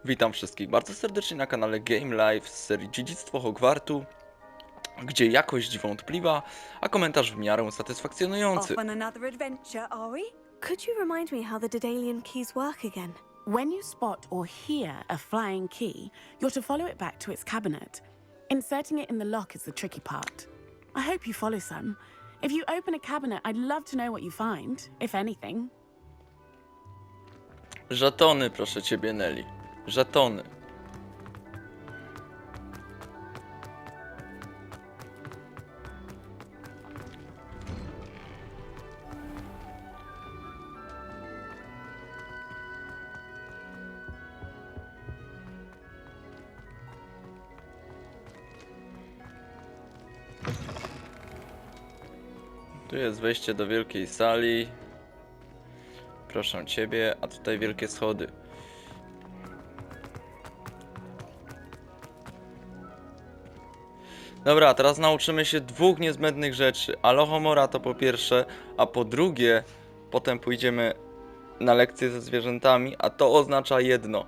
Witam wszystkich bardzo serdecznie na kanale Game Live z serii Dziedzictwo Hogwartu, gdzie jakość wątpliwa, a komentarz w miarę satysfakcjonujący. Off on another adventure, are we? Could you remind me how the Daedalian keys work again? When you spot or hear a flying key, you're to follow it back to its cabinet. Inserting it in the lock is the tricky part. I hope you follow some. If you open a cabinet, I'd love to know what you find, if anything. Żetony, proszę ciebie, Nelly. Żetony. Tu jest wejście do wielkiej sali. Proszę ciebie, a tutaj wielkie schody. Dobra, teraz nauczymy się dwóch niezbędnych rzeczy. Alohomora to po pierwsze, a po drugie, potem pójdziemy na lekcje ze zwierzętami, a to oznacza jedno,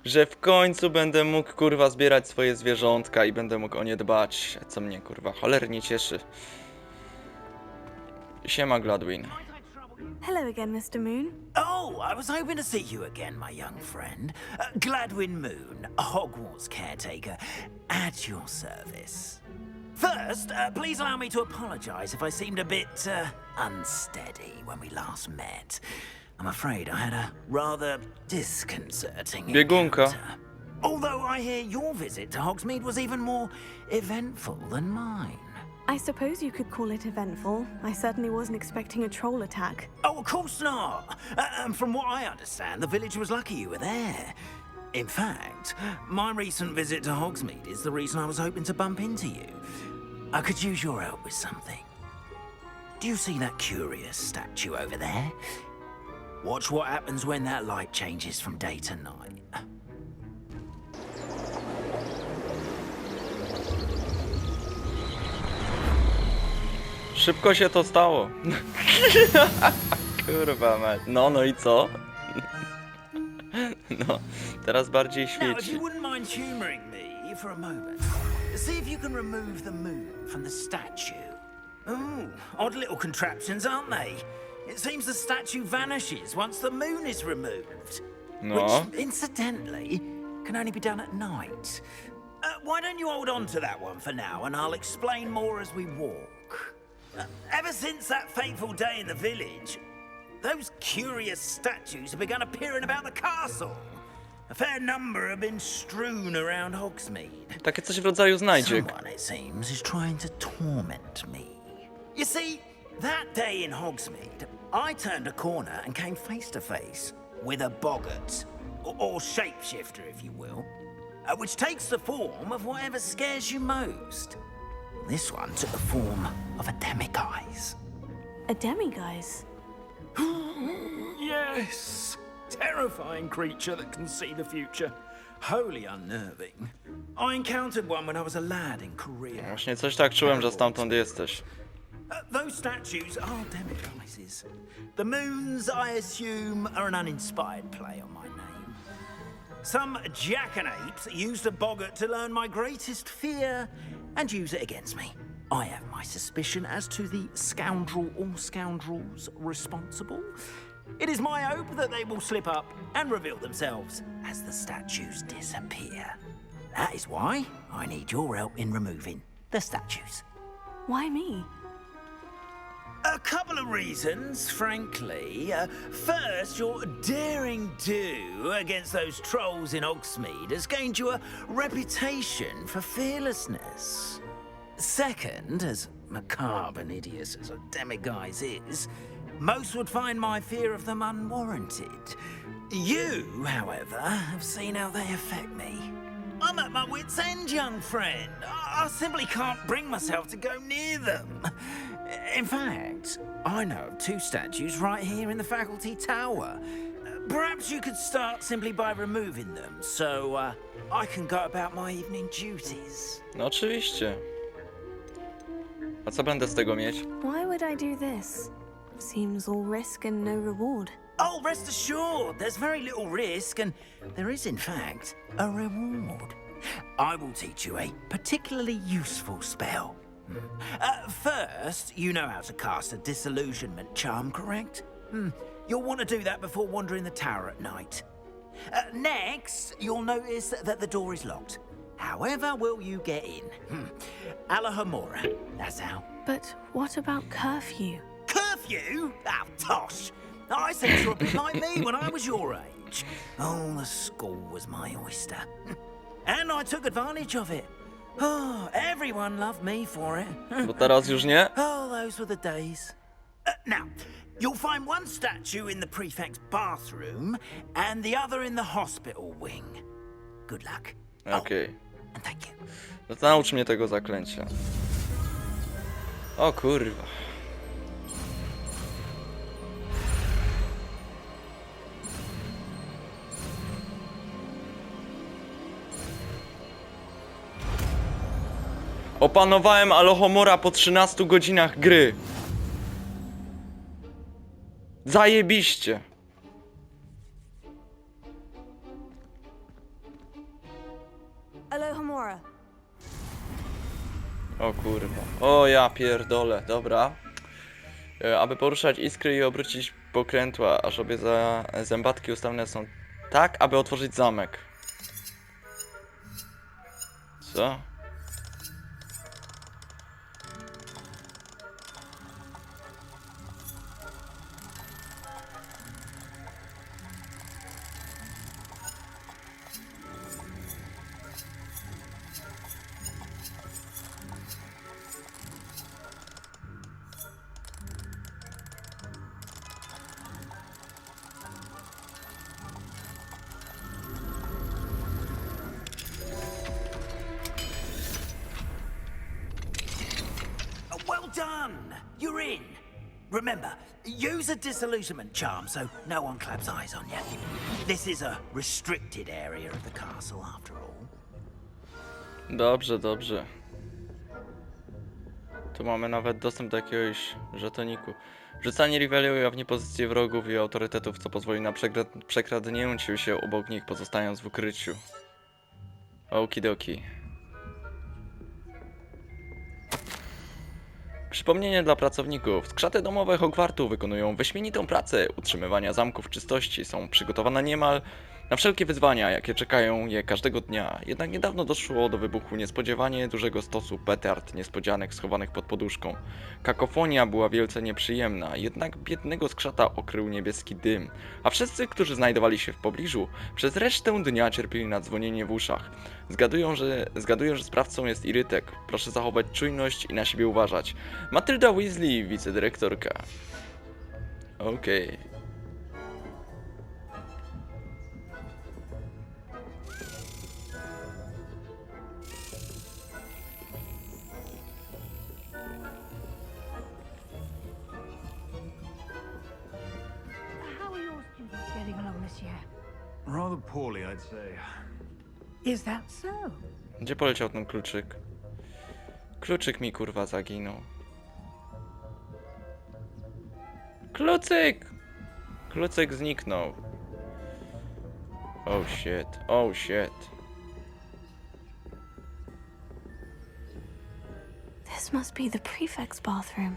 że w końcu będę mógł, kurwa, zbierać swoje zwierzątka i będę mógł o nie dbać, co mnie, kurwa, cholernie cieszy. Siema, Gladwin. Hello again, Mr. Moon. Oh, I was hoping to see you again, my young friend. Gladwin Moon, Hogwarts caretaker, at your service. First, please allow me to apologize if I seemed a bit unsteady when we last met. I'm afraid I had a rather disconcerting Biegunka. encounter. Although I hear your visit to Hogsmeade was even more eventful than mine. I suppose you could call it eventful. I certainly wasn't expecting a troll attack. Oh, of course not. And from what I understand, the village was lucky you were there. In fact, my recent visit to Hogsmeade is the reason I was hoping to bump into you. I could use your help with something. Do you see that curious statue over there? Watch what happens when that light changes from day to night. Szybko się to stało. Kurwa mać. No i co? No, teraz bardziej Now, if you świeci. wouldn't mind humoring me for a moment, see if you can remove the moon from the statue. Ooh, odd little contraptions, aren't they? It seems the statue vanishes once the moon is removed. No. Which, incidentally, can only be done at night. Why don't you hold on to that one for now, and I'll explain more as we walk. Ever since that fateful day in the village, those curious statues have begun appearing about the castle. A fair number have been strewn around Hogsmeade. Takie coś w rodzaju znajdziek. Someone, it seems, is trying to torment me. You see, that day in Hogsmeade, I turned a corner and came face to face with a boggart, or shapeshifter, if you will, which takes the form of whatever scares you most. This one took the form of a demiguise. A demiguise? Yes! Terrifying creature that can see the future. Wholly unnerving. I encountered one when I was a lad in Korea. Właśnie coś tak czułem, że stamtąd jesteś. Those statues are demiguises. The moons, I assume, are an uninspired play on my name. Some jackanapes used a boggart to learn my greatest fear and use it against me. I have my suspicion as to the scoundrel or scoundrels responsible. It is my hope that they will slip up and reveal themselves as the statues disappear. That is why I need your help in removing the statues. Why me? A couple of reasons, frankly. First, your daring do against those trolls in Hogsmeade has gained you a reputation for fearlessness. Second, as macabre and hideous as a demiguise is, most would find my fear of them unwarranted. You, however, have seen how they affect me. I'm at my wit's end, young friend. I simply can't bring myself to go near them. In fact, I know of two statues right here in the faculty tower. Perhaps you could start simply by removing them, so I can go about my evening duties. No oczywiście. A co będę z tego mieć? Why would I do this? Seems all risk and no reward. Oh, rest assured, there's very little risk, and there is, in fact, a reward. I will teach you a particularly useful spell. First, you know how to cast a disillusionment charm, correct? You'll want to do that before wandering the tower at night. Next, you'll notice that the door is locked. However will you get in? Alohomory, that's how. But what about curfew? Curfew? Ah, tosh! I sense you're a bit like me when I was your age. Oh, the school was my oyster. And I took advantage of it. Oh, everyone loved me for it. Bo teraz już nie? Oh, those were the days. Now, you'll find one statue in the prefect's bathroom and the other in the hospital wing. Good luck. Okej. And thank you. No to naucz mnie tego zaklęcia. O kurwa. Opanowałem Alohomora po 13 godzinach gry. Zajebiście. Alohomora. O kurwa. O ja pierdolę. Dobra. Aby poruszać iskry i obrócić pokrętła, aż obie zębatki ustawione są tak, aby otworzyć zamek. Co? Well done! You're in. Remember, use a disillusionment charm so no one claps eyes on you. This is a restricted area of the castle, after all. Dobrze, dobrze. Tu mamy nawet dostęp do jakiegoś żetoniku. Rzucanie rivali ujawni pozycję wrogów i autorytetów, co pozwoli na przekradnięciu się obok nich, pozostając w ukryciu. Okidoki. Przypomnienie dla pracowników. Skrzaty domowe Hogwartu wykonują wyśmienitą pracę utrzymywania zamków w czystości. Są przygotowane niemal na wszelkie wyzwania, jakie czekają je każdego dnia. Jednak niedawno doszło do wybuchu niespodziewanie dużego stosu petard niespodzianek schowanych pod poduszką. Kakofonia była wielce nieprzyjemna, jednak biednego skrzata okrył niebieski dym, a wszyscy, którzy znajdowali się w pobliżu, przez resztę dnia cierpieli na dzwonienie w uszach. Zgaduję, że sprawcą jest Irytek. Proszę zachować czujność i na siebie uważać. Matylda Weasley, wicedyrektorka. Okej. How are your students getting along this year? Rather poorly, I'd say. Is that so? Gdzie poleciał ten kluczyk? Kluczyk mi kurwa zaginął. Klucyk! Klucyk zniknął. Oh shit, oh shit. This must be the prefect's bathroom.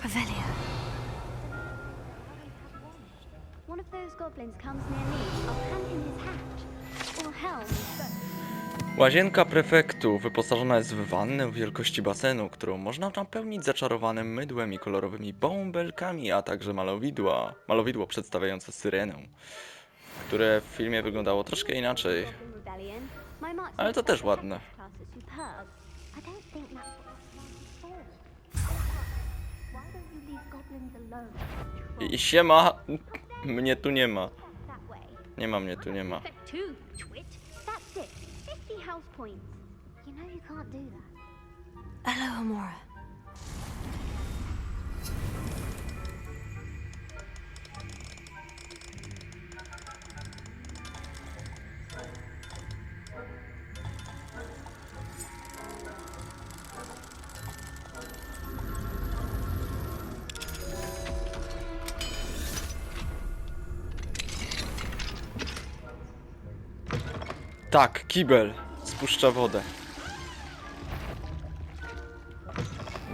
Revelio. One of those goblins comes near me, I'll hand him his hat. Or helm, but Łazienka prefektu wyposażona jest w wannę wielkości basenu, którą można napełnić zaczarowanym mydłem i kolorowymi bąbelkami, a także malowidło przedstawiające syrenę, które w filmie wyglądało troszkę inaczej. Goblin Rebellion. My marks Ale to też ładne. class are superb. I don't think that's what it's for. Why I siema! Mnie tu nie ma. That way. Nie ma mnie tu, nie ma. Perfect too, twit. That's it. 50 house points. You know you can't do that. Alohomory. Tak, kibel spuszcza wodę.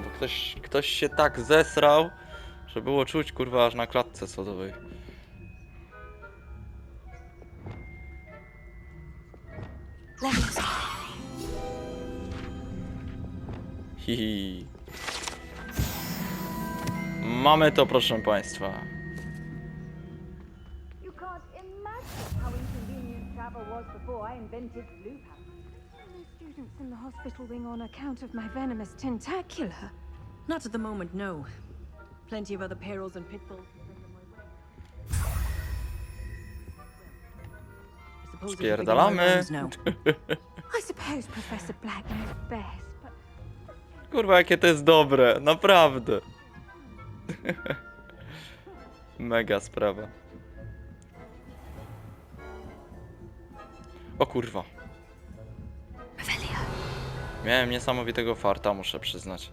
Bo ktoś się tak zesrał, że było czuć, kurwa, aż na klatce sodowej. Hihi. Mamy to, proszę państwa. You can't imagine how inconvenient travel was before I invented blue pants. No students in the hospital wing on account of my venomous tentacular. Not at the moment, no. Plenty of other perils and pitfalls. I suppose it'll begin my Spierdalamy. rounds now. I suppose Professor Black knows best, but Kurwa, jakie to jest dobre, naprawdę. Mega sprawa. O kurwa. Miałem niesamowitego farta, muszę przyznać.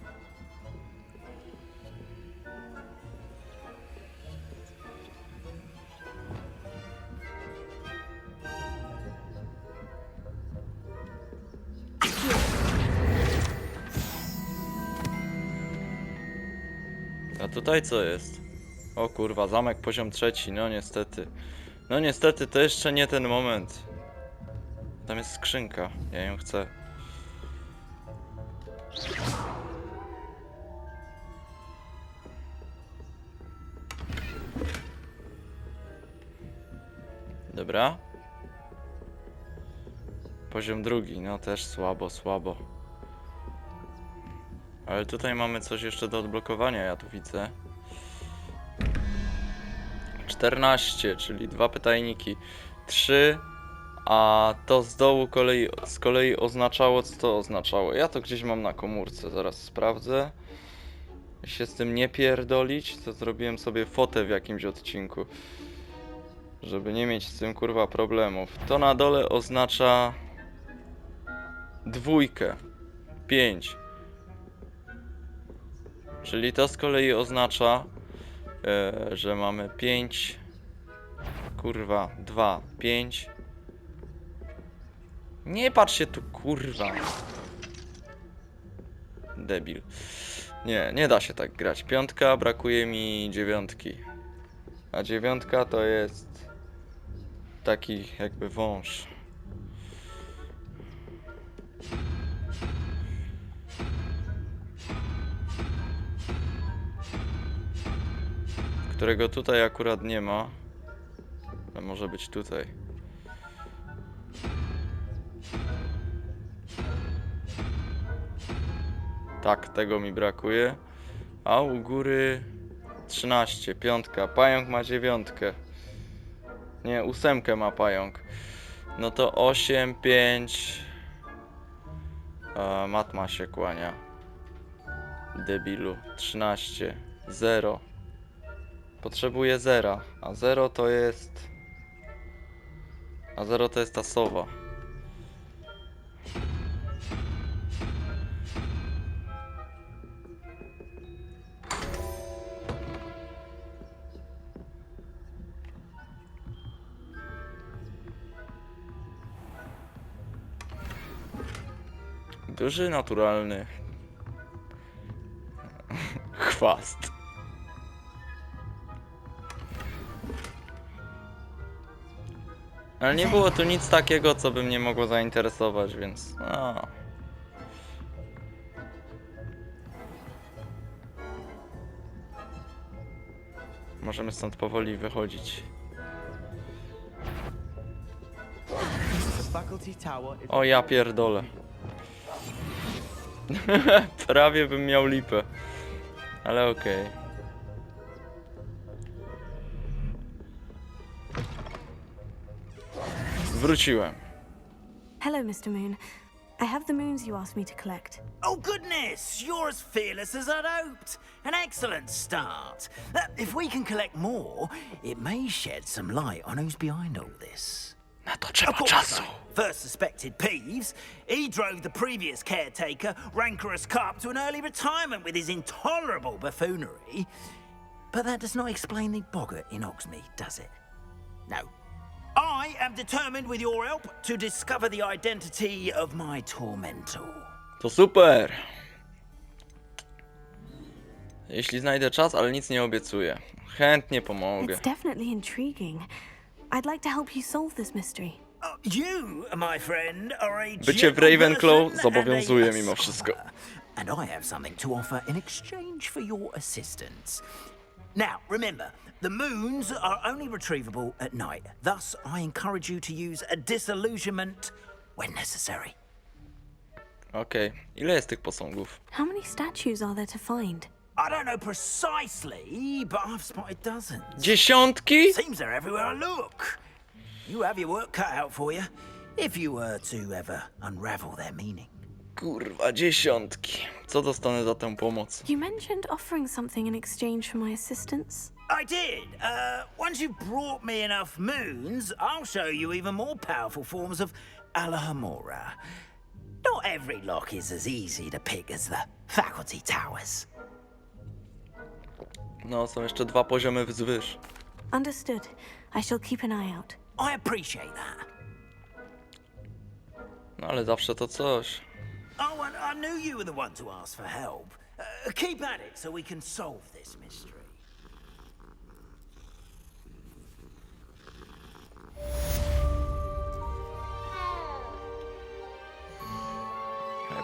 A tutaj co jest? O kurwa, zamek poziom 3, no niestety. No niestety, to jeszcze nie ten moment. Tam jest skrzynka, ja ją chcę. Dobra. Poziom 2, no też słabo, słabo. Ale tutaj mamy coś jeszcze do odblokowania, ja tu widzę. 14, czyli 2 pytajniki. 3, a to z dołu z kolei oznaczało, co to oznaczało. Ja to gdzieś mam na komórce, zaraz sprawdzę. Jeśli się z tym nie pierdolić, to zrobiłem sobie fotę w jakimś odcinku. Żeby nie mieć z tym, kurwa, problemów. To na dole oznacza 2, 5. Czyli to z kolei oznacza, że mamy 5, kurwa, 2, 5. Nie patrz się tu, kurwa. Debil. Nie da się tak grać. 5, brakuje mi 9. A 9 to jest taki jakby wąż. Którego tutaj akurat nie ma. Ale może być tutaj. Tak, tego mi brakuje. A u góry 13, 5. Pająk ma 9. Nie, 8 ma pająk. No to 8, 5. Matma się kłania. Debilu. 13, 0. Potrzebuję 0. A 0 to jest... A 0 to jest ta sowa. Duży, naturalny chwast. Ale nie było tu nic takiego, co by mnie mogło zainteresować, więc no. Możemy stąd powoli wychodzić. O ja pierdolę. Prawie bym miał lipę. Ale okej. Wróciłem. Hello, Mr. Moon. I have the moons you asked me to collect. Oh, goodness! You're as fearless as I'd hoped. An excellent start. If we can collect more, it may shed some light on who's behind all this. Na to trzeba Of course, czasu. first suspected Peeves. He drove the previous caretaker, rancorous Carp, to an early retirement with his intolerable buffoonery. But that does not explain the boggart in Hogsmeade, does it? No. I am determined, with your help, to discover the identity of my tormentor. To super. Jeśli znajdę czas, ale nic nie obiecuję. Chętnie pomogę. It's definitely intriguing. I'd like to help you solve this mystery. You, my friend, are a Bycie w gentle Ravenclaw person zobowiązuje and a mimo wszystko. scholar. And I have something to offer in exchange for your assistance. Now, remember, the moons are only retrievable at night. Thus, I encourage you to use a disillusionment when necessary. Okej. Ile jest tych posągów? How many statues are there to find? I don't know precisely, but I've spotted dozens. Dziesiątki? Seems they're everywhere I look. You have your work cut out for you, if you were to ever unravel their meaning. Kurwa, dziesiątki. Co dostanę za tę pomoc? You mentioned offering something in exchange for my assistance. I did. Once you've brought me enough moons, I'll show you even more powerful forms of Alohomory. Not every lock is as easy to pick as the faculty towers. No, są jeszcze 2 poziomy wzwyż. Understood. I shall keep an eye out. I appreciate that. No ale zawsze to coś. Oh, and I knew you were the one to ask for help. Keep at it so we can solve this mystery.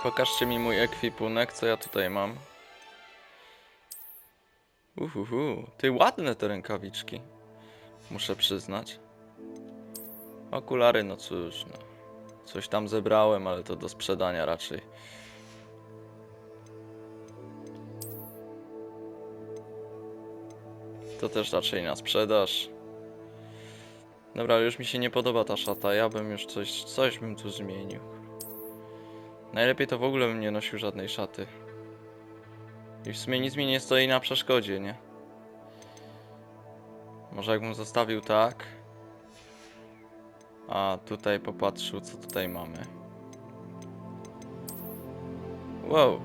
Pokażcie mi mój ekwipunek, co ja tutaj mam. Ty ładne te rękawiczki. Muszę przyznać. Okulary, no cóż, no. Coś tam zebrałem, ale to do sprzedania raczej. To też raczej na sprzedaż. Dobra, ale już mi się nie podoba ta szata. Ja bym już coś bym tu zmienił. Najlepiej to w ogóle bym nie nosił żadnej szaty. I w sumie nic mi nie stoi na przeszkodzie, nie? Może jakbym zostawił tak. A tutaj popatrzył, co tutaj mamy. Wow.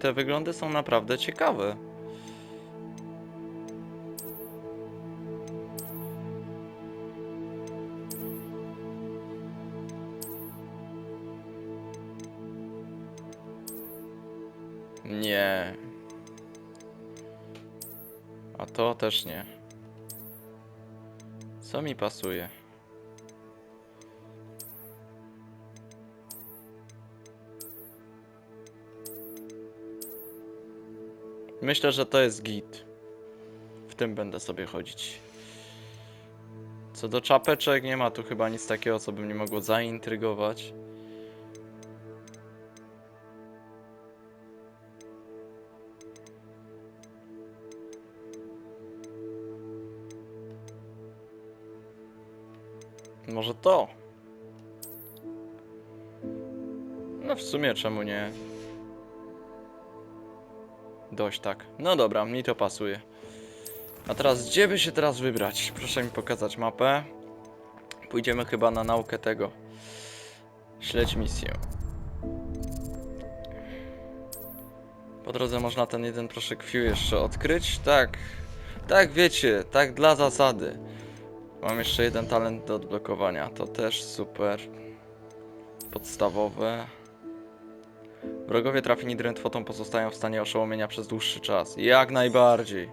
Te wyglądy są naprawdę ciekawe. Nie. A to też nie. Co mi pasuje? Myślę, że to jest git. W tym będę sobie chodzić. Co do czapeczek, nie ma tu chyba nic takiego, co by mnie mogło zaintrygować. Może to? No w sumie czemu nie? Dość tak. No dobra, mi to pasuje. A teraz gdzie by się teraz wybrać? Proszę mi pokazać mapę. Pójdziemy chyba na naukę tego. Śledź misję. Po drodze można ten jeden proszek krwi jeszcze odkryć. Tak. Tak wiecie, tak dla zasady. Mam jeszcze jeden talent do odblokowania. To też super. Podstawowe. Wrogowie trafieni drętwotą pozostają w stanie oszołomienia przez dłuższy czas. Jak najbardziej.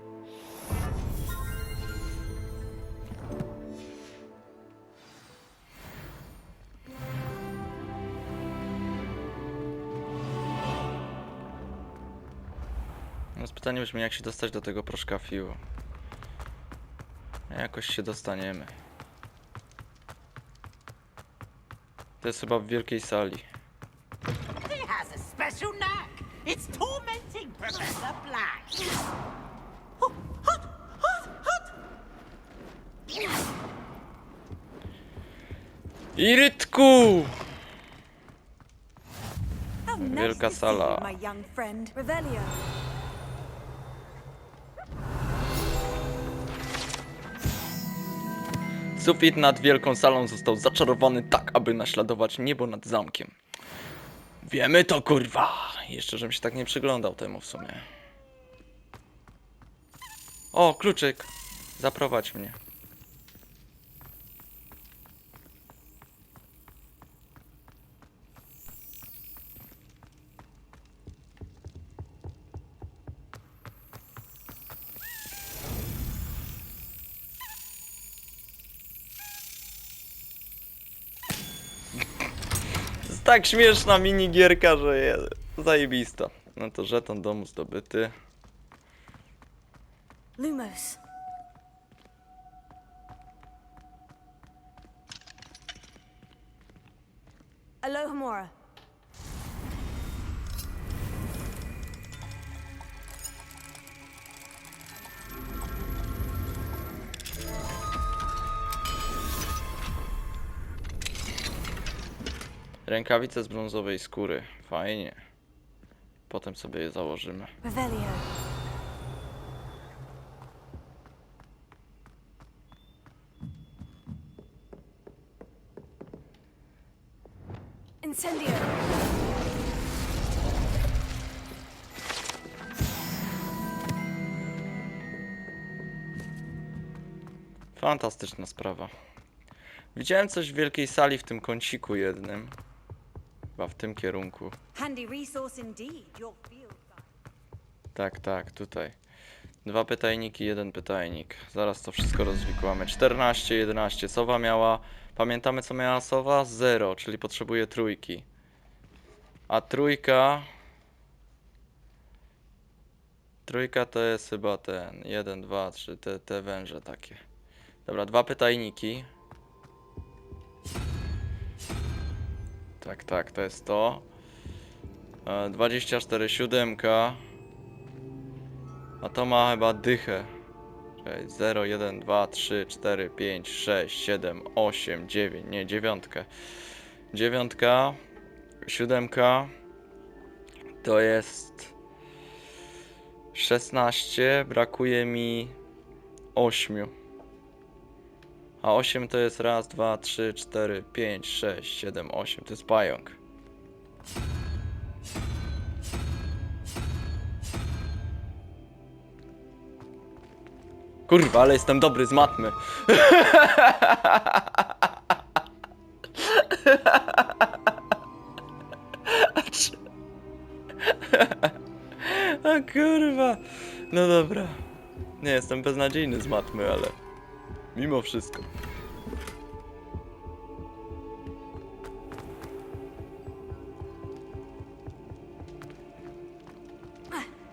No pytanie brzmi, jak się dostać do tego proszka fiu. Jakoś się dostaniemy. To jest chyba w wielkiej sali. He has a special special knack. It's tormenting Professor Black. Irytku! How nice Wielka to see you, sala. my young friend. Revelio. Sufit nad wielką salą został zaczarowany tak, aby naśladować niebo nad zamkiem. Wiemy to, kurwa! Jeszcze, żebym się tak nie przyglądał temu w sumie. O, kluczyk! Zaprowadź mnie. To jest tak śmieszna minigierka, że jest zajebista. No to żeton domu zdobyty. Lumos. Alohomora. Rękawice z brązowej skóry. Fajnie. Potem sobie je założymy. Revelio. Incendio. Fantastyczna sprawa. Widziałem coś w wielkiej sali w tym kąciku jednym. Chyba w tym kierunku. Handy resource indeed, your field. Tak, tutaj. 2 pytajniki, 1 pytajnik. Zaraz to wszystko rozwikłamy. 14, 11. Sowa miała... Pamiętamy, co miała sowa? 0, czyli potrzebuje trójki. A trójka... Trójka to jest chyba ten... 1, 2, 3, te węże takie. Dobra, 2 pytajniki. Tak, to jest to. 24, 7. A to ma chyba dychę. 0, 1, 2, 3, 4, 5, 6, 7, 8, 9. Nie, 9. 9. 7. To jest 16. Brakuje mi 8. A 8 to jest raz, 2, 3, 4, 5, 6, 7, 8. To jest pająk. Kurwa, ale jestem dobry z matmy. A kurwa. No dobra. Nie, jestem beznadziejny z matmy, ale... Mimo wszystko.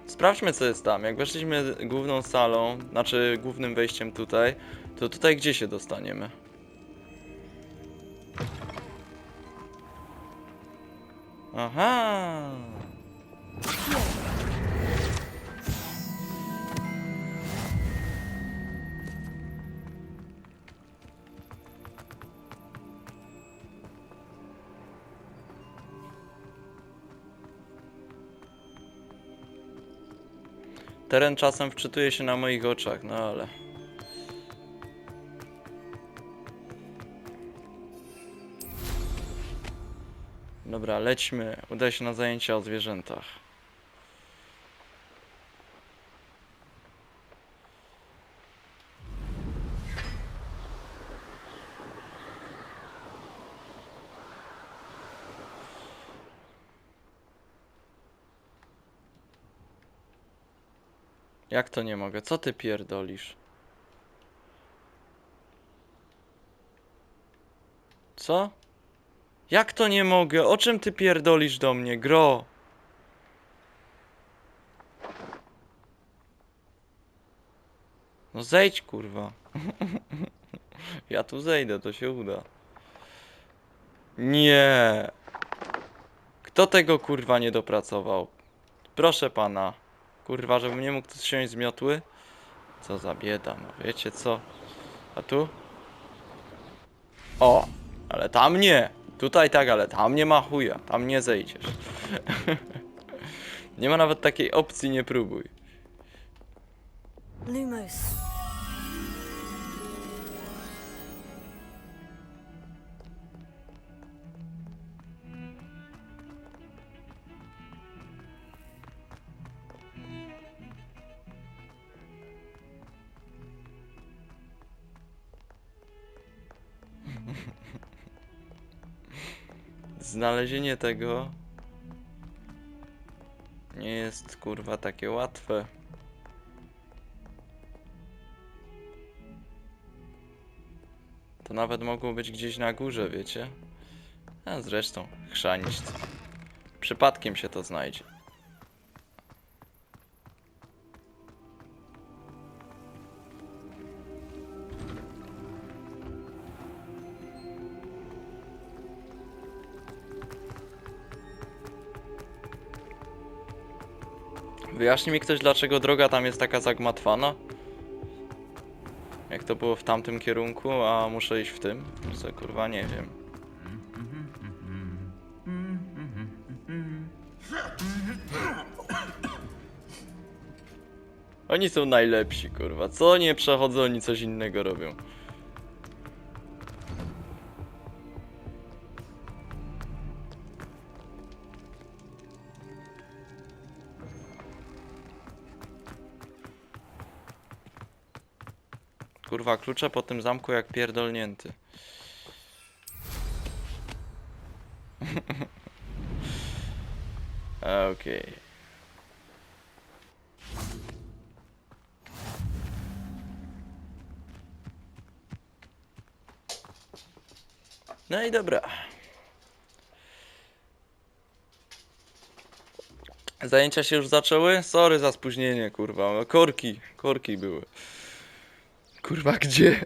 Sprawdźmy, co jest tam. Jak weszliśmy główną salą, znaczy głównym wejściem tutaj, to tutaj gdzie się dostaniemy? Aha! Teren czasem wczytuje się na moich oczach, no ale... Dobra, lećmy. Udaj się na zajęcia o zwierzętach. Jak to nie mogę? Co ty pierdolisz? Co? Jak to nie mogę? O czym ty pierdolisz do mnie, gro? No zejdź, kurwa. Ja tu zejdę, to się uda. Nie. Kto tego kurwa nie dopracował? Proszę pana. Kurwa, żebym nie mógł tu siąść z miotły? Co za bieda, no wiecie co? A tu? O! Ale tam nie! Tutaj tak, ale tam nie ma chuja. Tam nie zejdziesz. Nie ma nawet takiej opcji, nie próbuj. Lumos. Znalezienie tego nie jest kurwa takie łatwe. To nawet mogło być gdzieś na górze, wiecie? A zresztą, chrzanić. Przypadkiem się to znajdzie. Wyjaśni mi ktoś, dlaczego droga tam jest taka zagmatwana? Jak to było w tamtym kierunku, a muszę iść w tym? Co kurwa nie wiem. Oni są najlepsi, kurwa. Co nie przechodzą, oni coś innego robią. Kurwa, klucze po tym zamku jak pierdolnięty. Okej. No i dobra. Zajęcia się już zaczęły? Sorry za spóźnienie, kurwa. Korki były. Kurwa, gdzie?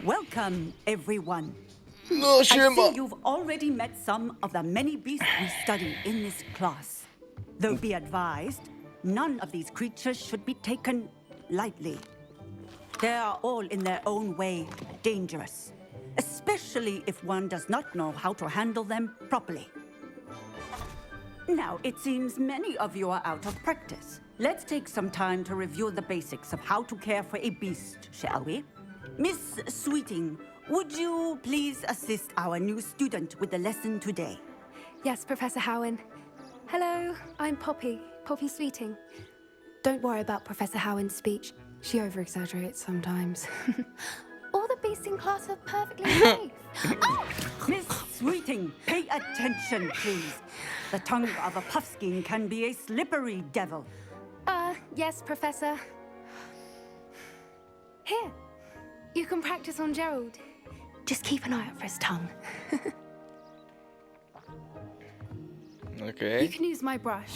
Welcome, everyone. No I siema! see you've already met some of the many beasts we study in this class. Though be advised, none of these creatures should be taken lightly. They are all in their own way dangerous, especially if one does not know how to handle them properly. Now, it seems many of you are out of practice. Let's take some time to review the basics of how to care for a beast, shall we? Miss Sweeting, would you please assist our new student with the lesson today? Yes, Professor Howen. Hello, I'm Poppy Sweeting. Don't worry about Professor Howen's speech. She over-exaggerates sometimes. All the beasts in class are perfectly safe. Oh! Miss Sweeting, pay attention, please. The tongue of a puffskein can be a slippery devil. Yes, Professor. Here, you can practice on Gerald. Just keep an eye out for his tongue. Okej. You can use my brush.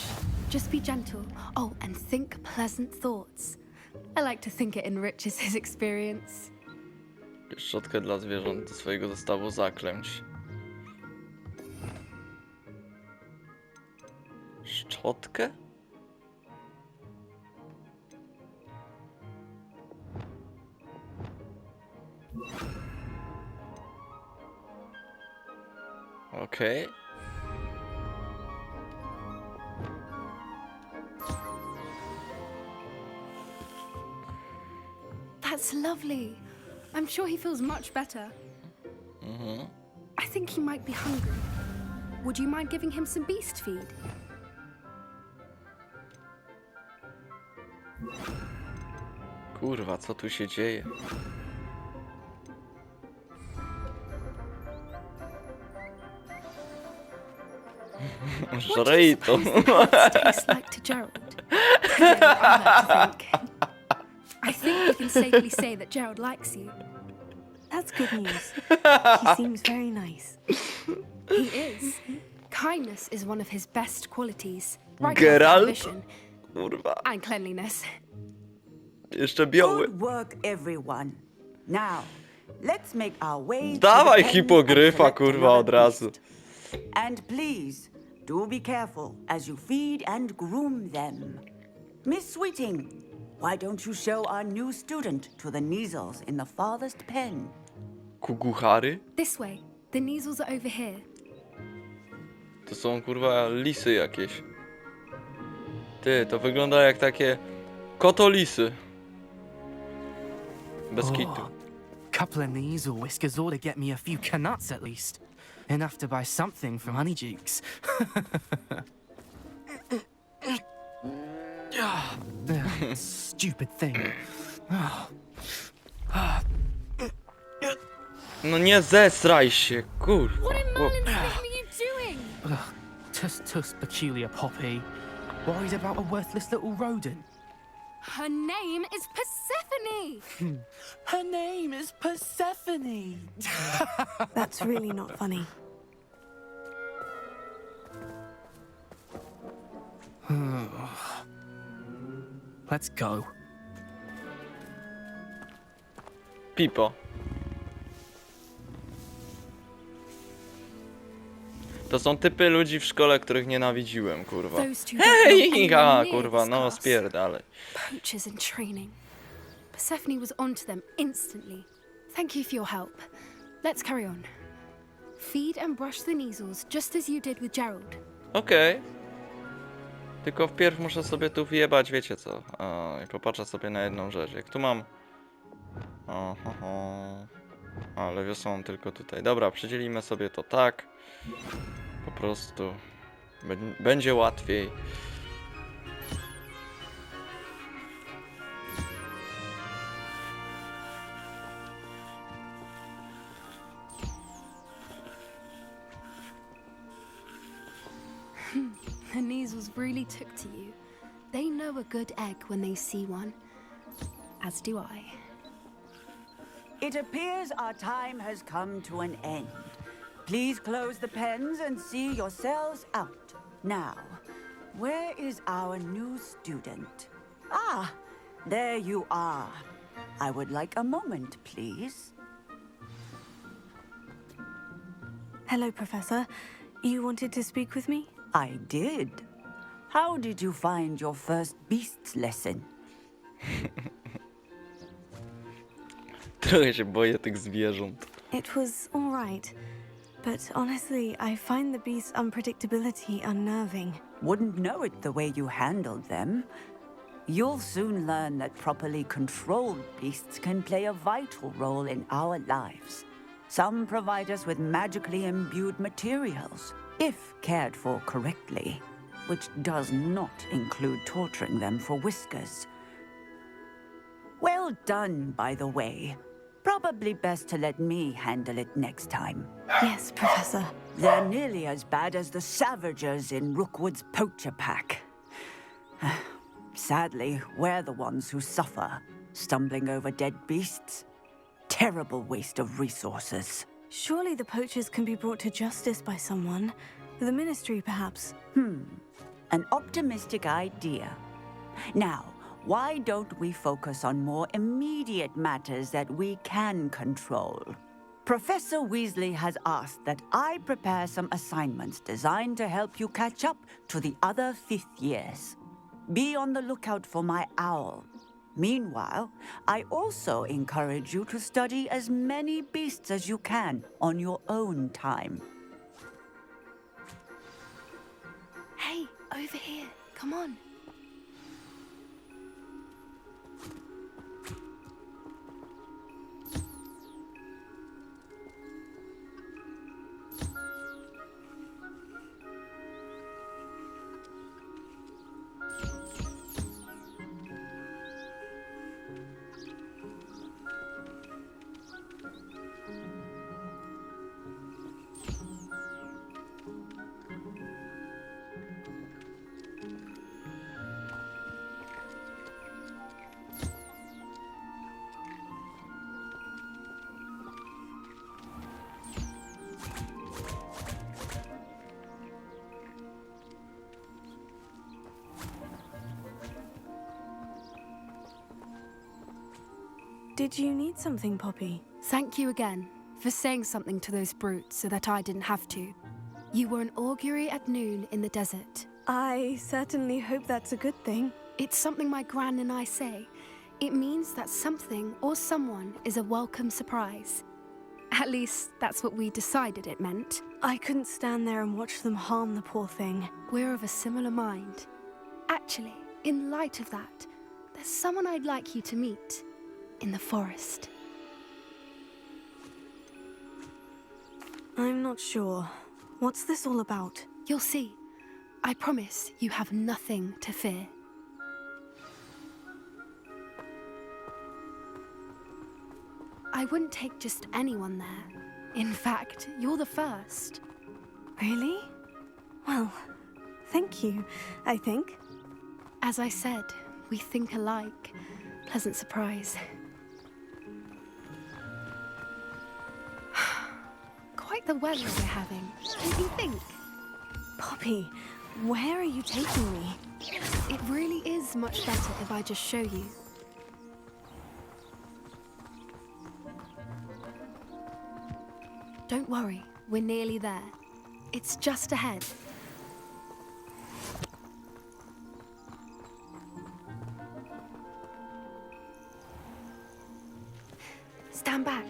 Just be gentle. Oh, and think pleasant thoughts. I like to think it enriches his experience. Szczotkę dla zwierząt do swojego zestawu zaklęć. Szczotkę? Okej. That's lovely. I'm sure he feels much better. I think he might be hungry. Would you mind giving him some beast feed? Kurwa, co tu się dzieje? Żrej to. Tastes like to Gerald. Yeah, I like to think. I think we can safely say that Gerald likes you. That's good news. He seems very nice. He is. Kindness is one of his best qualities. Right Geralt? ambition Kurwa. and cleanliness. Jeszcze biały. Good work, everyone. Now, let's make our way to Dawaj the pen hipogryfa, and select kurwa, another od razu. beast. And please, do be careful as you feed and groom them. Miss Sweeting, why don't you show our new student to the Neasels in the farthest pen? Kuguchary? This way. The Neasels are over here. To są kurwa lisy jakieś. Ty, to wygląda jak takie kotolisy. Bez kitu. Couple of these or whiskers ought to get me a few canuts at least. Enough to buy something from Honeydukes. Stupid thing. No nie zesraj się, kurwa. What in Merlin's name are you doing? Tus peculiar Poppy. Worried about a worthless little rodent. Her name is Persephone! Her name is Persephone. That's really not funny. Let's go. Pipo. To są typy ludzi w szkole, których nienawidziłem, kurwa. Those two don't know Hej, anyone near kurwa, this no class. spierdalej. Poachers in training. Persephone was onto them instantly. Thank you for your help. Let's carry on. Feed and brush the Neasels just as you did with Gerald. Okej. Tylko wpierw muszę sobie tu wjebać, wiecie co. I popatrzę sobie na jedną rzecz. Jak tu mam... Ale wiosą tylko tutaj. Dobra, przydzielimy sobie to tak. Po prostu. Będzie łatwiej. The Neasels really took to you. They know a good egg when they see one. As do I. It appears our time has come to an end. Please close the pens and see yourselves out. Now, where is our new student? Ah, there you are. I would like a moment, please. Hello, Professor. You wanted to speak with me? I did. How did you find your first beasts lesson? Trochę się boję tych zwierząt. It was all right. But honestly, I find the beast's unpredictability unnerving. Wouldn't know it the way you handled them. You'll soon learn that properly controlled beasts can play a vital role in our lives. Some provide us with magically imbued materials, if cared for correctly, which does not include torturing them for whiskers. Well done, by the way. Probably best to let me handle it next time. Yes, Professor. They're nearly as bad as the Savagers in Rookwood's poacher pack. Sadly, we're the ones who suffer, stumbling over dead beasts. Terrible waste of resources. Surely the poachers can be brought to justice by someone. The ministry, perhaps. An optimistic idea. Now, why don't we focus on more immediate matters that we can control? Professor Weasley has asked that I prepare some assignments designed to help you catch up to the other fifth years. Be on the lookout for my owl. Meanwhile, I also encourage you to study as many beasts as you can on your own time. Hey, over here. Come on. Did you need something, Poppy? Thank you again for saying something to those brutes so that I didn't have to. You were an augury at noon in the desert. I certainly hope that's a good thing. It's something my gran and I say. It means that something or someone is a welcome surprise. At least, that's what we decided it meant. I couldn't stand there and watch them harm the poor thing. We're of a similar mind. Actually, in light of that, there's someone I'd like you to meet in the forest. I'm not sure. What's this all about? You'll see. I promise you have nothing to fear. I wouldn't take just anyone there. In fact, you're the first. Really? Well, thank you, I think. As I said, we think alike. Pleasant surprise. Quite the weather we're having, don't you think? Poppy, where are you taking me? It really is much better if I just show you. Don't worry, we're nearly there. It's just ahead. Stand back.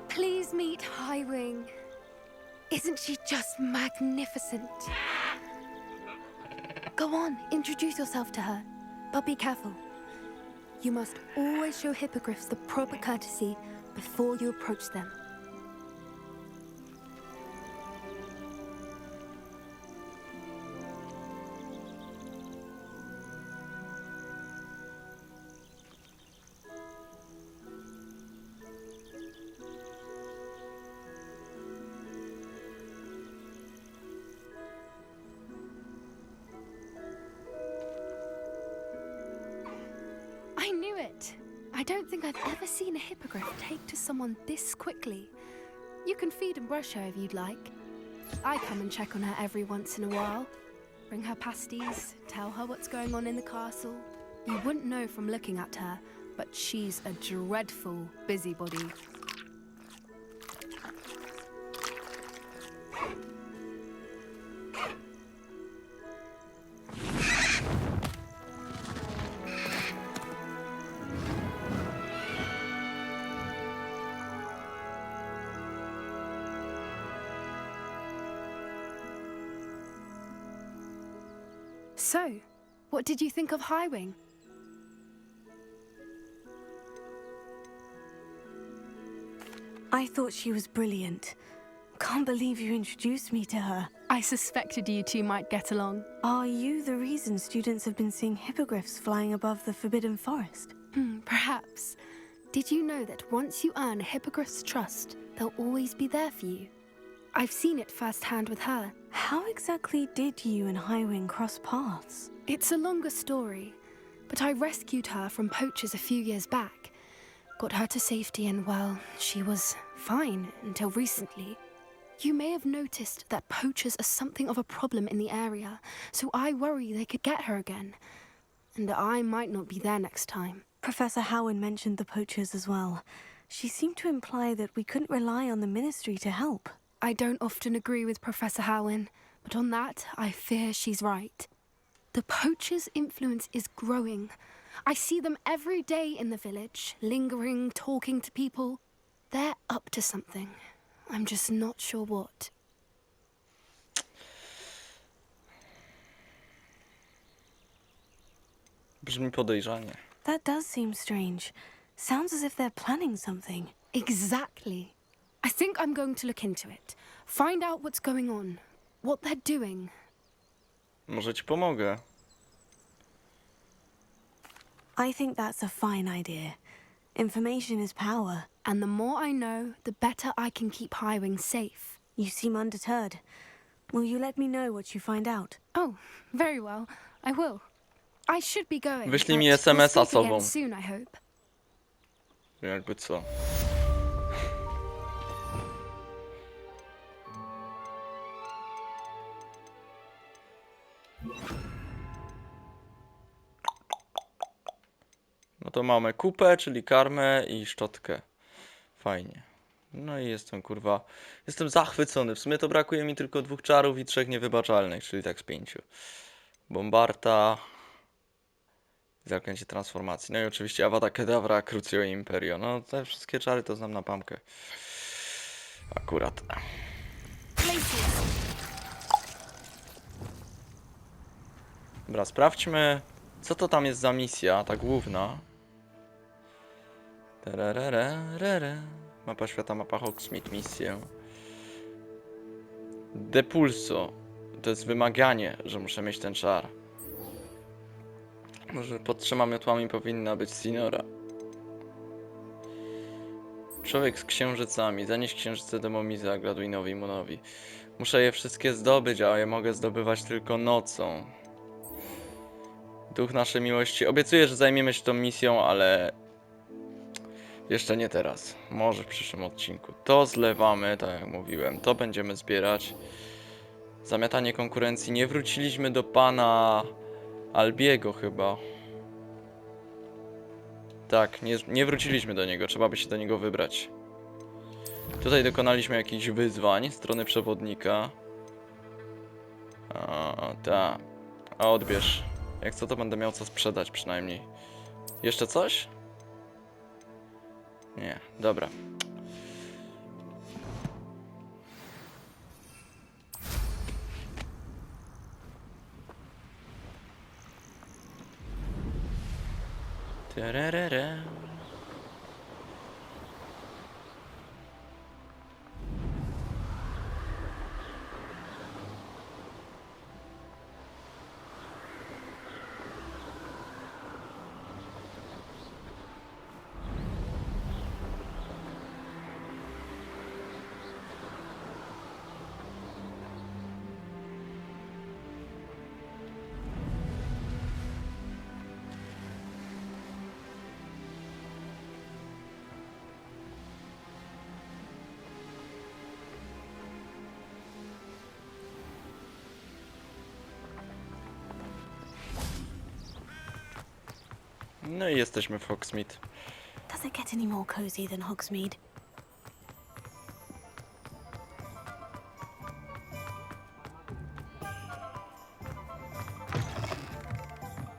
Please meet Highwing. Isn't she just magnificent? Go on, introduce yourself to her. But be careful. You must always show hippogriffs the proper courtesy before you approach them. I knew it! I don't think I've ever seen a hippogriff take to someone this quickly. You can feed and brush her if you'd like. I come and check on her every once in a while. Bring her pasties, tell her what's going on in the castle. You wouldn't know from looking at her, but she's a dreadful busybody. So, what did you think of Highwing? I thought she was brilliant. Can't believe you introduced me to her. I suspected you two might get along. Are you the reason students have been seeing hippogriffs flying above the Forbidden Forest? Perhaps. Did you know that once you earn a hippogriff's trust, they'll always be there for you? I've seen it firsthand with her. How exactly did you and Highwing cross paths? It's a longer story, but I rescued her from poachers a few years back. Got her to safety and, well, she was fine until recently. You may have noticed that poachers are something of a problem in the area, so I worry they could get her again. And I might not be there next time. Professor Howin mentioned the poachers as well. She seemed to imply that we couldn't rely on the ministry to help. I don't often agree with Professor Howin, but on that, I fear she's right. The poachers' influence is growing. I see them every day in the village, lingering, talking to people. They're up to something. I'm just not sure what. Brzmi podejrzanie. That does seem strange. Sounds as if they're planning something. Exactly. I think I'm going to look into it. Find out what's going on. What they're doing. Może ci pomogę. I think that's a fine idea. Information is power. And the more I know, the better I can keep Highwing safe. You seem undeterred. Will you let me know what you find out? Oh, very well. I will. I should be going. Wyślij mi but we'll SMS-a speak again sobą. soon, I hope. Jakby co. Oto mamy kupę, czyli karmę i szczotkę. Fajnie. No i jestem, kurwa, jestem zachwycony. W sumie to brakuje mi tylko 2 czarów i 3 niewybaczalnych, czyli tak z 5. Bombarta, zaklęcie transformacji. No i oczywiście Avada Kedavra, Crucio i Imperio. No te wszystkie czary to znam na pamkę. Akurat. Dobra, sprawdźmy, co to tam jest za misja, ta główna. Mapa świata, mapa Hogsmeade, misję. Depulso. To jest wymaganie, że muszę mieć ten czar. Może pod 3 miotłami powinna być Sinora. Człowiek z księżycami. Zanieś księżyce Demomiza, Gladwinowi, Munowi. Muszę je wszystkie zdobyć, a je mogę zdobywać tylko nocą. Duch naszej miłości. Obiecuję, że zajmiemy się tą misją, ale jeszcze nie teraz. Może w przyszłym odcinku. To zlewamy, tak jak mówiłem. To będziemy zbierać. Zamiatanie konkurencji. Nie wróciliśmy do pana Albiego chyba. Tak, nie wróciliśmy do niego. Trzeba by się do niego wybrać. Tutaj dokonaliśmy jakichś wyzwań strony przewodnika. Tak. A odbierz. Jak co, to będę miał co sprzedać przynajmniej. Jeszcze coś? Nie, dobra. Tererere. No i jesteśmy w Hogsmeade. Does it get any more cozy than Hogsmeade?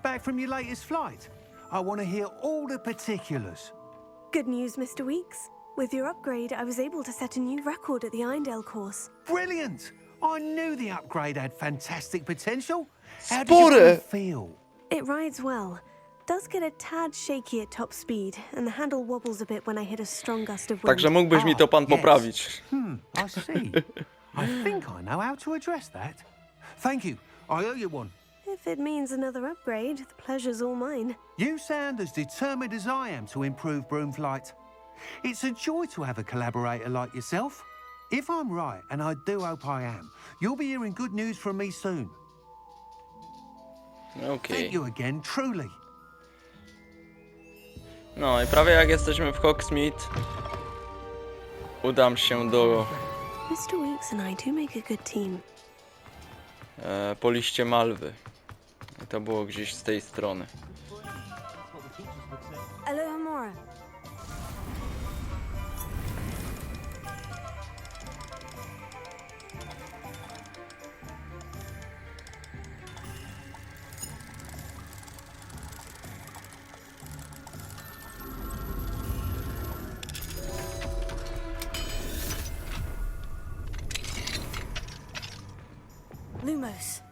Back from your latest flight? I want to hear all the particulars. Good news, Mr. Weeks. With your upgrade, I was able to set a new record at the Irondale course. Brilliant! I knew the upgrade had fantastic potential. How did you feel? It rides well. Does get a tad shaky at top speed, and the handle wobbles a bit when I hit a strong gust of wind. Także mógłbyś mi to pan poprawić. I see. I think I know how to address that. Thank you. I owe you one. If it means another upgrade, the pleasure's all mine. You sound as determined as I am to improve broom flight. It's a joy to have a collaborator like yourself. If I'm right, and I do hope I am, you'll be hearing good news from me soon. Okay. Thank you again, truly. No i prawie jak jesteśmy w Hogsmeade, udam się do Mr. Weeks and I do make a good team. po liście Malwy. I to było gdzieś z tej strony. Alohomory. Lumos.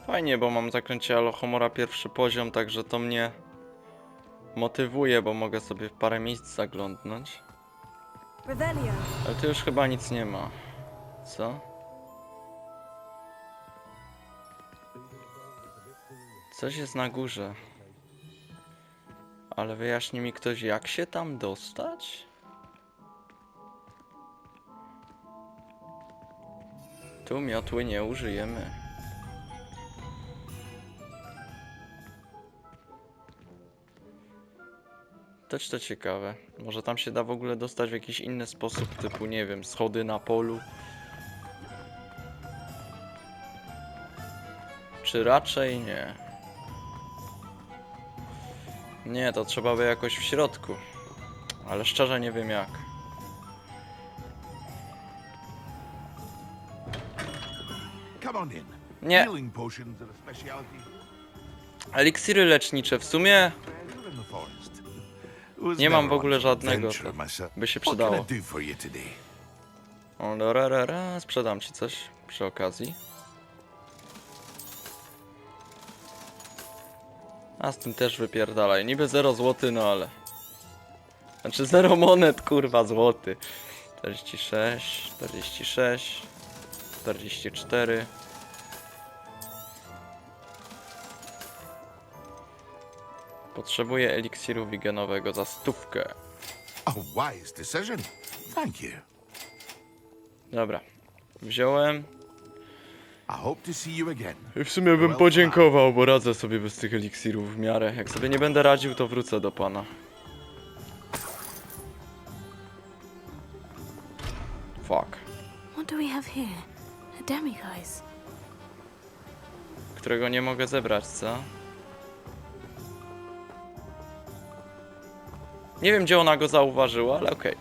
Fajnie, bo mam zaklęcie Alohomora 1. poziom, także to mnie motywuje, bo mogę sobie w parę miejsc zaglądnąć. Revelio. Ale tu już chyba nic nie ma. Co? Coś jest na górze. Ale wyjaśni mi ktoś, jak się tam dostać? Tu miotły nie użyjemy. Też to ciekawe. Może tam się da w ogóle dostać w jakiś inny sposób, typu, nie wiem, schody na polu. Czy raczej nie? Nie, to trzeba by jakoś w środku. Ale szczerze nie wiem jak. Nie. Eliksiry lecznicze w sumie nie mam w ogóle żadnego, to by się przydało. O, sprzedam ci coś przy okazji. A z tym też wypierdalaj. Niby 0 zł, no ale... Znaczy 0 monet, kurwa, złoty. 46, 46, 44. Potrzebuję eliksiru wigenowego za 100. Dobra. Wziąłem. I w sumie bym podziękował, bo radzę sobie bez tych eliksirów w miarę. Jak sobie nie będę radził, to wrócę do pana. Fuck. What do we have here? A demiguise. Którego nie mogę zebrać, co? Nie wiem, gdzie ona go zauważyła, ale okej.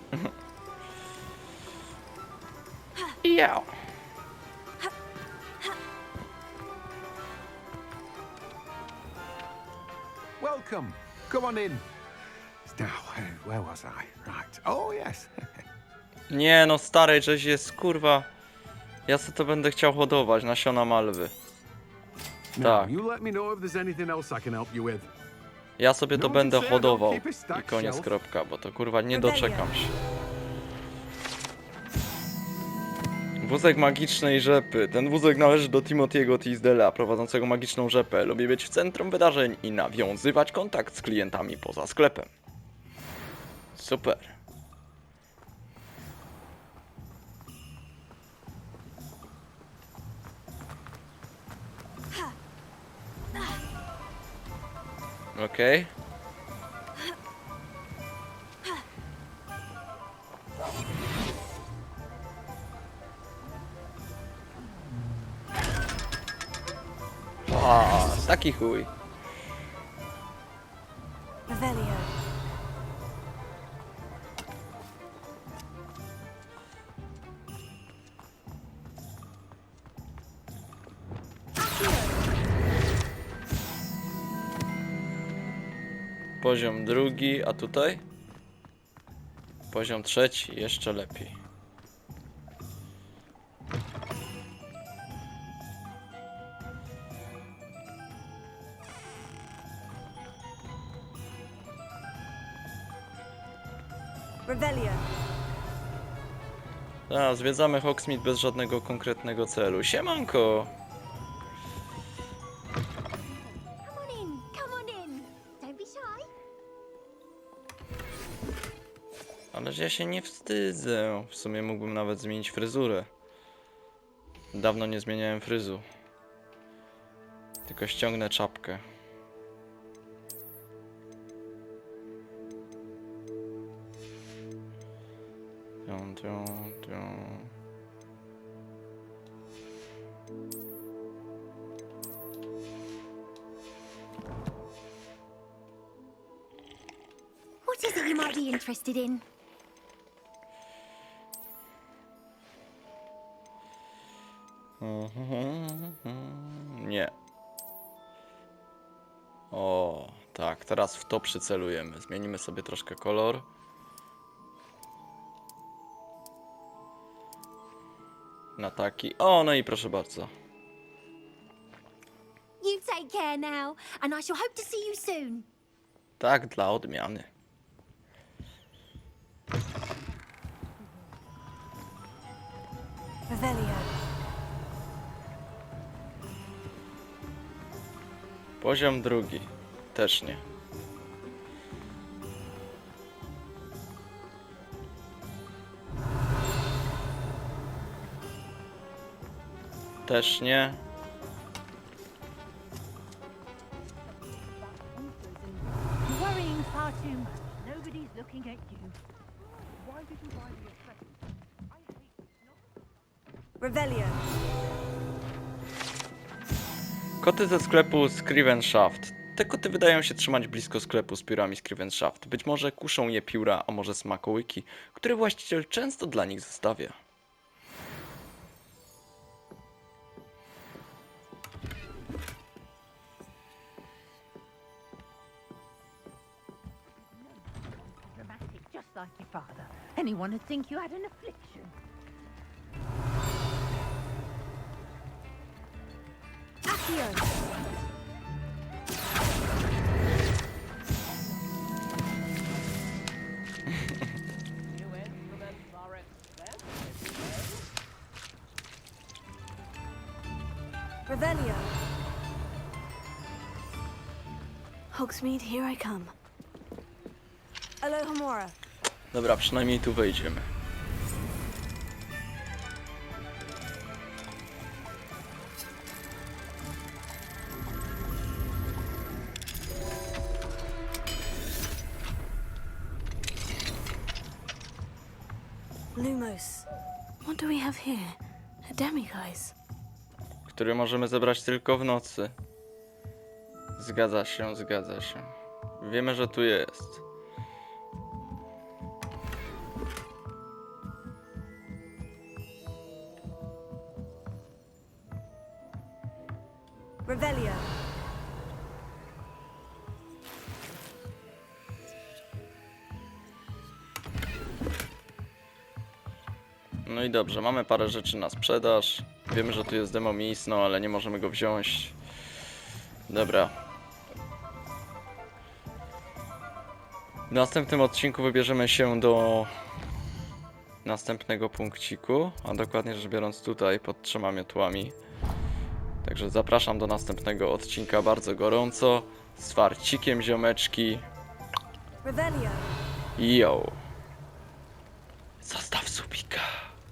Ja. Welcome. Come on in. Now, where was I? Right. Oh, yes. Nie no, stary, żeś jest, kurwa. Ja sobie to będę chciał hodować, nasiona malwy. Tak. Ja sobie to będę hodował. I koniec, kropka, bo to kurwa nie doczekam się. Wózek magicznej rzepy. Ten wózek należy do Timothy'ego Tisdale'a, prowadzącego magiczną rzepę. Lubi być w centrum wydarzeń i nawiązywać kontakt z klientami poza sklepem. Super. Okej. A, taki chuj. Revelio. Poziom drugi, a tutaj? Poziom trzeci, jeszcze lepiej. Revelio. A, zwiedzamy Hogsmeade bez żadnego konkretnego celu. Siemanko! Come on in. Don't be shy. Ale ja się nie wstydzę. W sumie mógłbym nawet zmienić fryzurę. Dawno nie zmieniałem fryzu. Tylko ściągnę czapkę. What is it you might be interested in? Nie. O, tak, teraz w to przycelujemy. Zmienimy sobie troszkę kolor. Na taki. O, no i proszę bardzo. You take care now, and I shall hope to see you soon. Tak, dla odmiany. Revelio. Poziom drugi. Też nie. Też nie. Worrying far too much. Nobody's looking at you. Why did you buy me a present? I hate Revelio. Koty ze sklepu Scrivenshaft. Te koty wydają się trzymać blisko sklepu z piórami Scrivenshaft. Być może kuszą je pióra, a może smakołyki, które właściciel często dla nich zostawia. Dramatic, just like your father. Anyone would think you had an affliction. Accio! Revelio! Hogsmeade, here I come. Alohomory. Dobra, przynajmniej tu wejdziemy. Lumos. What do we have here? A demiguise. Który możemy zebrać tylko w nocy. Zgadza się, zgadza się. Wiemy, że tu jest. Revelio. No i dobrze, mamy parę rzeczy na sprzedaż. Wiemy, że tu jest demo no ale nie możemy go wziąć. Dobra. W następnym odcinku wybierzemy się do następnego punkciku, a dokładnie rzecz biorąc tutaj pod 3 miotłami. Także zapraszam do następnego odcinka bardzo gorąco z Farcikiem, ziomeczki. Revelio. Yo. Zostaw.